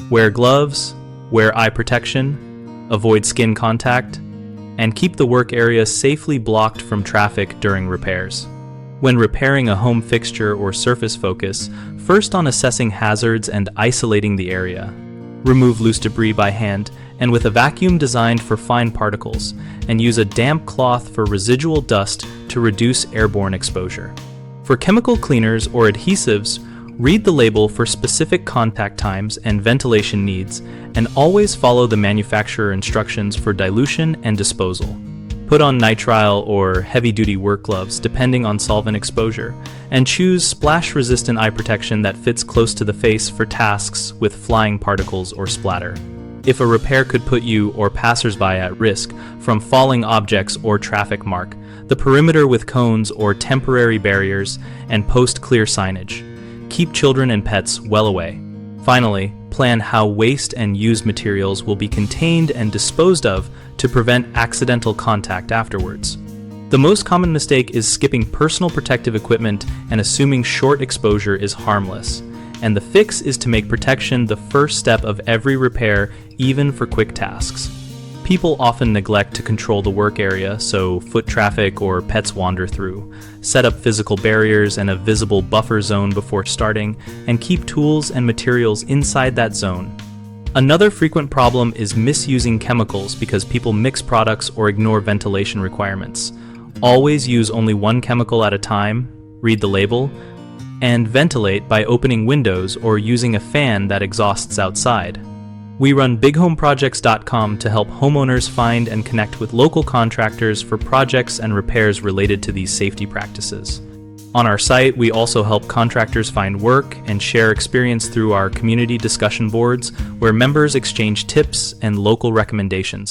Wear gloves, wear eye protection, avoid skin contact, and keep the work area safely blocked from traffic during repairs. When repairing a home fixture or surface, focus first on assessing hazards and isolating the area. Remove loose debris by hand and with a vacuum designed for fine particles, and use a damp cloth for residual dust to reduce airborne exposure. For chemical cleaners or adhesives, read the label for specific contact times and ventilation needs, and always follow the manufacturer instructions for dilution and disposal. Put on nitrile or heavy-duty work gloves depending on solvent exposure, and choose splash-resistant eye protection that fits close to the face for tasks with flying particles or splatter. If a repair could put you or passersby at risk from falling objects or traffic, mark the perimeter with cones or temporary barriers and post clear signage. Keep children and pets well away. Finally, plan how waste and used materials will be contained and disposed of to prevent accidental contact afterwards. The most common mistake is skipping personal protective equipment and assuming short exposure is harmless. And the fix is to make protection the first step of every repair, even for quick tasks. People often neglect to control the work area, so foot traffic or pets wander through. Set up physical barriers and a visible buffer zone before starting, and keep tools and materials inside that zone. Another frequent problem is misusing chemicals because people mix products or ignore ventilation requirements. Always use only one chemical at a time, read the label, and ventilate by opening windows or using a fan that exhausts outside. We run BigHomeProjects.com to help homeowners find and connect with local contractors for projects and repairs related to these safety practices. On our site, we also help contractors find work and share experience through our community discussion boards, where members exchange tips and local recommendations.